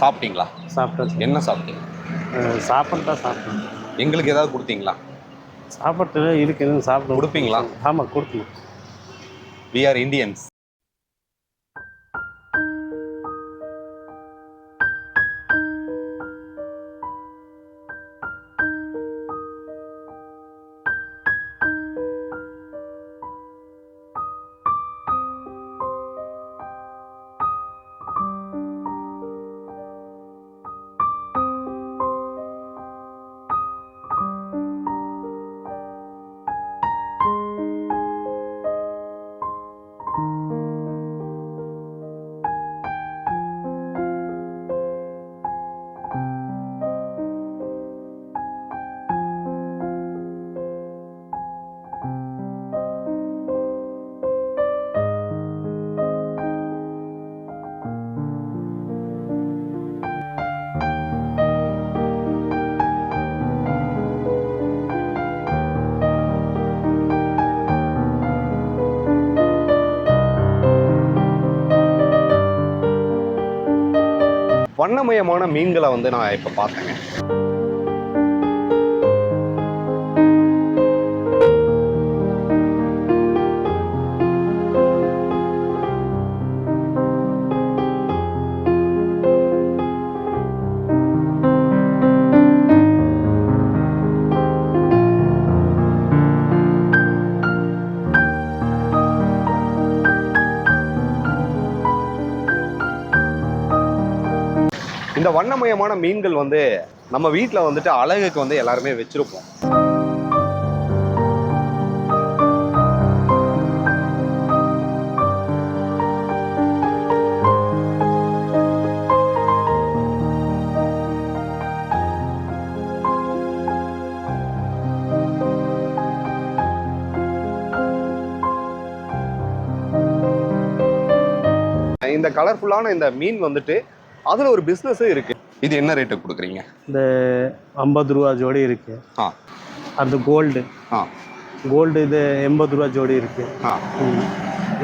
சாப்பிட்டீங்களா? சாப்பிட்டாச்சு. என்ன சாப்பிட்டீங்க? சாப்பாடு தான் சாப்பிட்டேன். எங்களுக்கு ஏதாவது கொடுத்தீங்களா? சாப்பாட்டு இருக்கு, எதுவும் சாப்பிட கொடுப்பீங்களா? ஆமாம், கொடுக்கணும். We are Indians. வண்ணமயமான மீன்களை நான் இப்போ பார்த்தேங்க. இந்த வண்ணமயமான மீன்கள் நம்ம வீட்டில் அழகுக்கு எல்லாருமே வச்சிருப்போம். இந்த கலர்ஃபுல்லான இந்த மீன் அதுல ஒரு பிசினஸ் இருக்கு. இது என்ன ரேட்டு கொடுக்குறீங்க? இந்த 50 ரூபா ஜோடி இருக்கு. அது கோல்டு. இது 80 ரூபா ஜோடி இருக்கு.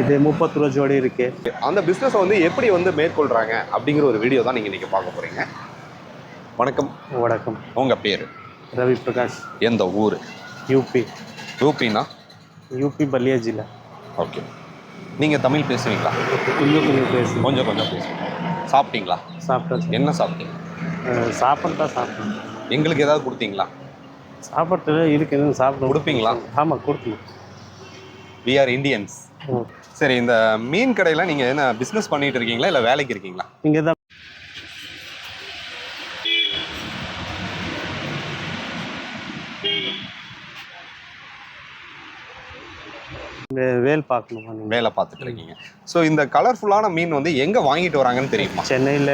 இது 30 ரூபா ஜோடி இருக்கு. அந்த பிசினஸ் எப்படி மேற்கொள்றாங்க அப்படிங்கிற ஒரு வீடியோ தான் நீங்க இன்னைக்கு பார்க்க போறீங்க. வணக்கம். வணக்கம். உங்க பேரு? ரவி பிரகாஷ். எந்த ஊர்? யூபி. யூபினா? யூபி பல்லியா ஜில்லா. ஓகே. நீங்க தமிழ் பேசுவீங்களா? கொஞ்சம் பேசுங்க. கொஞ்சம் பேசுங்க. சாப்பிட்டீங்களா? சாப்பிட்டாச்சு. என்ன சாப்பிட்டீங்க? சாப்பாடு தான் சாப்பிட்டேன். எங்களுக்கு ஏதாவது கொடுத்தீங்களா? சாப்பாட்டு இருக்கு, எதுவும் சாப்பிட கொடுப்பீங்களா? ஆமாம், கொடுக்கணும். We are Indians. சரி, இந்த மீன் கடையில் நீங்கள் என்ன பிஸ்னஸ் பண்ணிட்டு இருக்கீங்களா இல்லை வேலைக்கு இருக்கீங்களா? இங்கே தான் வேலை பார்க்கணும். வேலை பார்த்துட்டு இருக்கீங்க. ஸோ இந்த கலர்ஃபுல்லான மீன் எங்கே வாங்கிட்டு வராங்கன்னு தெரியுமா? சென்னையில்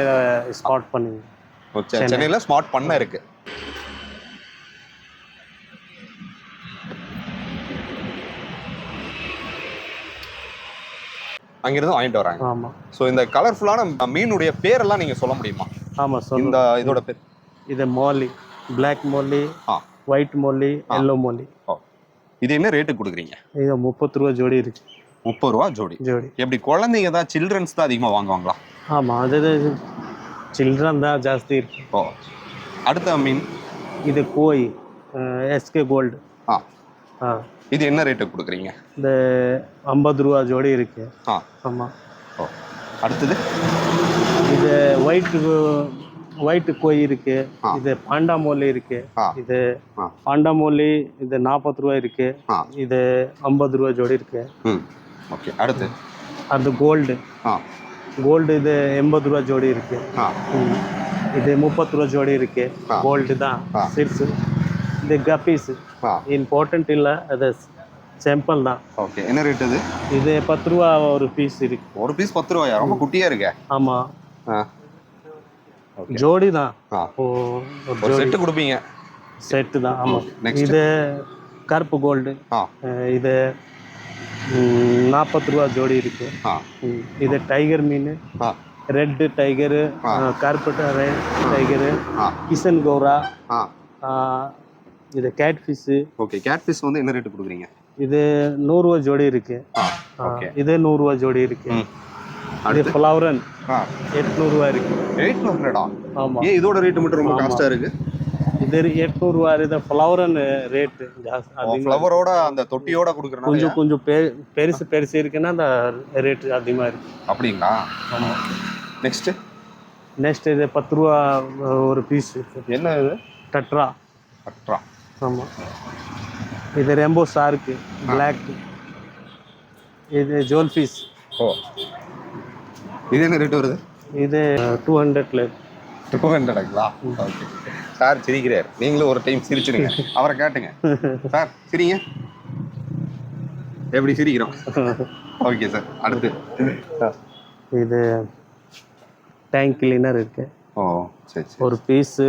ஸ்பாட் பண்ணி. சென்னையில் ஸ்மார்ட் பண்ண இருக்கு. அங்கிருந்து வாங்கிட்டு வராங்க. ஆமாம். ஸோ இந்த கலர்ஃபுல்லான மீனுடைய பேரெல்லாம் நீங்கள் சொல்ல முடியுமா? ஆமாம், சொல்லுங்க. இந்த இதோட பேர்? இது molly, black molly, white molly, yellow molly. இது என்ன ரேட்டு கொடுக்குறீங்க? இது 30 ரூபா ஜோடி இருக்கு. 30 ரூபா ஜோடி. எப்படி குழந்தைங்க தான், சில்ட்ரன்ஸ் தான் அதிகமாக வாங்குவாங்களா? ஆமாம், அது சில்ட்ரன் தான் ஜாஸ்தி இருக்கு. அடுத்த மீன் இது கோய், எஸ்கே கோல்டு. இது என்ன ரேட்டு கொடுக்குறீங்க? இந்த 50 ரூபா ஜோடி இருக்கு. ஆமாம். அடுத்தது இது ஒயிட் கோய் இருக்கு. இது பாண்டா மோலி இருக்கு. இது பாண்டா மோலி, இது 40 ரூபா இருக்கு. இது 50 ரூபா ஜோடி இருக்கு. ஓகே. அடுத்து அது கோல்டு. இது 80 ரூபா ஜோடி இருக்கு. இது 30 ரூபா ஜோடி இருக்கு. கோல்டு தான் சிறுசு. இது கப்பீஸ் இம்பார்ட்டன்ட் இல்லை, அது சாம்பிள் தான். ஓகே. என்ன ரேட் இது? இது 10 ரூபா ஒரு பீஸ் இருக்கு. ஒரு பீஸ் 10 ரூபாயா? ரொம்ப குட்டியா இருக்கு. ஆமாம், ஜோடி தான். ஒரு செட்டு கொடுப்பீங்க? செட்டு தான். ஆமாம். இது கருப்பு கோல்டு. இது 40 ரூபா ஜோடி இருக்கு. இது டைகர் மீன், ரெட் டைகரு, கருப்பு டைகரு, கிஷன் கௌரா. இது gate fish. Okay. Gate fish என்ன ரேட் கொடுக்குறீங்க? இது 100 ரூபா ஜோடி இருக்கு. இது 100 ரூபா ஜோடி இருக்கு. இது ஃப்ளவரன் ஆ 800 ரூபா இருக்கு. 800 ஆமா. ஏன் இதோட ரேட் மட்டும் ரொம்ப காஸ்டா இருக்கு? இது 800 ரூபா. இது ஃப்ளவரன் ரேட் ஜாஸ்தி. ஃப்ளவரோட அந்த தொட்டியோட கொடுக்குறனால கொஞ்சம் கொஞ்சம் பெருசு பெருசு இருக்குன்னா அந்த ரேட் அதிகமாக இருக்கு. அப்படிங்களா? ஆமாம். நெக்ஸ்ட் இது 10 ரூபா ஒரு பீஸ். என்ன இது? டட்ரா. ஆமாம். இது ரெம்போ ஷார்க்கு பிளாக். இது ஜோல் ஃபிஷ். ஓ, இது என்ன ரேட் வருது? இது 200ல. 200ங்களா? ஓகே. சார் சிரிக்கிறார், நீங்களும் ஒரு டைம் சிரிச்சிருங்க, அவரை கேட்டுங்க. சார் சிரிங்க, எப்படி சிரிக்கிறோம்? Okay sir. அடுத்து இது டேங்க் கிளீனர் இருக்கு. ஓ சரி சரி. ஒரு பீஸு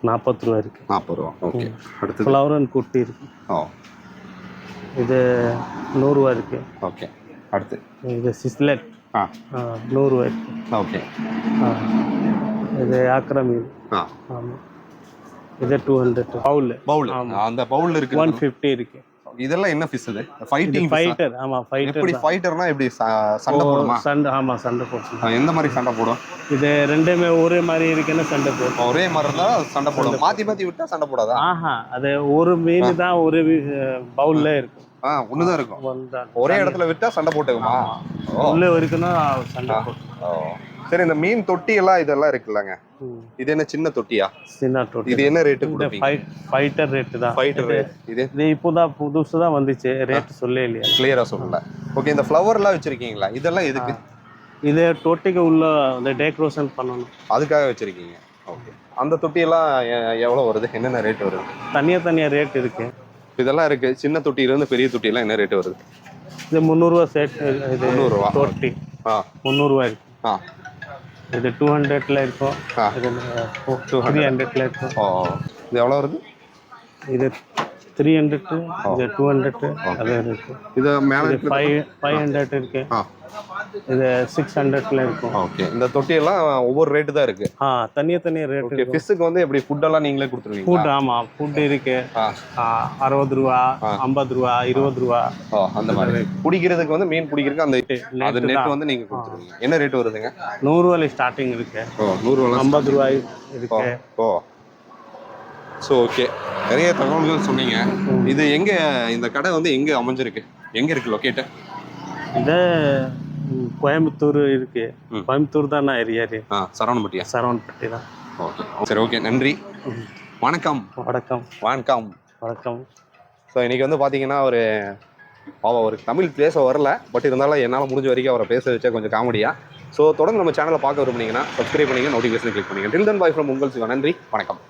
40 ரூபா இருக்கு. 40 ரூபா. ஓகே. அடுத்து ஃப்ளவரன் குட்டி இருக்கு. ஓ, இது 100 ரூபா இருக்கு. ஓகே. அடுத்து இது சிஸ்லெட் 100 ரூபா இருக்கு. ஓகே. இது ஆக்ரா மீன். ஆமாம். இது 200. பவுல். அந்த பவுல் இருக்கு. 150 இருக்கு. இதெல்லாம் என்ன ஃபிஷ்? இது ஃபைட்டிங் ஃபைட்டர். ஆமா, ஃபைட்டர். எப்படி ஃபைட்டர்னா எப்படி சண்டை போடுமா? சண்டை போடும். எந்த மாதிரி சண்டை போடும்? இது ரெண்டுமே ஒரே மாதிரி இருக்குன்னா சண்டை போடும். ஒரே மாதிரி இருந்தா சண்டை போடும். மாத்தி மாத்தி விட்டா சண்டை போடாதா? அது ஒரு மீன் தான் ஒரு பவுல்ல இருக்கும். ஒண்ணுதான் இருக்கும். ஒரே இடத்துல விட்டா சண்டை போட்டுக்குமா? உள்ள இருக்குன்னா சண்டை போடும். சரி, இந்த மீன் தொட்டி எல்லாம் இதெல்லாம் இருக்குல்லங்க, இது என்ன சின்ன தொட்டியா? சின்ன தொட்டி. இது என்ன ரேட் கொடுப்பீங்க? ஃபைட்டர் ரேட் தான். Fighter rate. இது இப்போதான் புதுசு தான் வந்துச்சு. ரேட் சொல்ல இல்லையா? கிளியரா சொல்லல. ஓகே. இந்த ஃப்ளவர் எல்லாம் வச்சிருக்கீங்களா? இதெல்லாம் எதுக்கு? இது தொட்டிக்கு உள்ள இந்த டெக்கரேஷன் பண்ணணும், அதுக்காக வச்சிருக்கீங்க. ஓகே. அந்த தொட்டி எல்லாம் எவ்வளவு வருது? என்னென்ன ரேட் வருது? தனியா ரேட் இருக்கு. இதெல்லாம் இருக்கு. சின்ன தொட்டியில இருந்து பெரிய தொட்டி எல்லாம் என்ன ரேட் வருது? இது 300 ரூபா செட். இது 300 ரூபா தொட்டி. 300 ரூபா இருக்கு. இது 200ல இருக்கும். இது 300ல இருக்கும். இது எவ்வளவு வருது? இது 300, இது 200 அது இருக்கு. இது மேல 500 இருக்கு. இது 600ல இருக்கும். ஓகே. இந்த தொட்டி எல்லாம் ஒவ்வொரு ரேட் தான் இருக்கு. தனியா ரேட் இருக்கு. ஃபிஷ்க்கு வந்து எப்படி ஃபுட் எல்லாம் நீங்களே கொடுத்துருவீங்க? ஃபுட். ஆமா, ஃபுட் இருக்கு. 60 ரூபா, 50 ரூபா, 20 ரூபா அந்த மாதிரி. பிடிக்கிறதுக்கு வந்து மீன் பிடிக்கிறதுக்கு அந்த அது நெட் வந்து நீங்க கொடுத்துருவீங்க. என்ன ரேட் வருதுங்க? 100 ரூபாயில ஸ்டார்டிங் இருக்கு. 100 ரூபாய், 50 ரூபாய் இருக்கு. ஸோ ஓகே, நிறைய தகவல்கள் சொன்னீங்க. இது எங்க, இந்த கடை வந்து எங்க அமைஞ்சிருக்கு, எங்க இருக்கு லொக்கேட்? இது கோயம்புத்தூர் இருக்கு. கோயம்புத்தூர் தான் ஏரியா. சரவணப்பட்டி தான். ஓகே சரி, ஓகே, நன்றி. வணக்கம். ஸோ இன்னைக்கு வந்து பார்த்தீங்கன்னா ஒரு தமிழ் பேச வரல, பட் இருந்தாலும் என்னால் முடிஞ்ச வரைக்கும் அவரை பேச வச்சா கொஞ்சம் காமெடியா. ஸோ தொடர்ந்து நம்ம சேனலை பார்க்க விரும்புனீங்கன்னா சப்ஸ்கிரைப் பண்ணிங்க, நோட்டிஃபிகேஷன் கிளிக் பண்ணிங்க. டில் தென் பாய் ஃப்ரம் உங்கள் சிவா. நன்றி, வணக்கம்.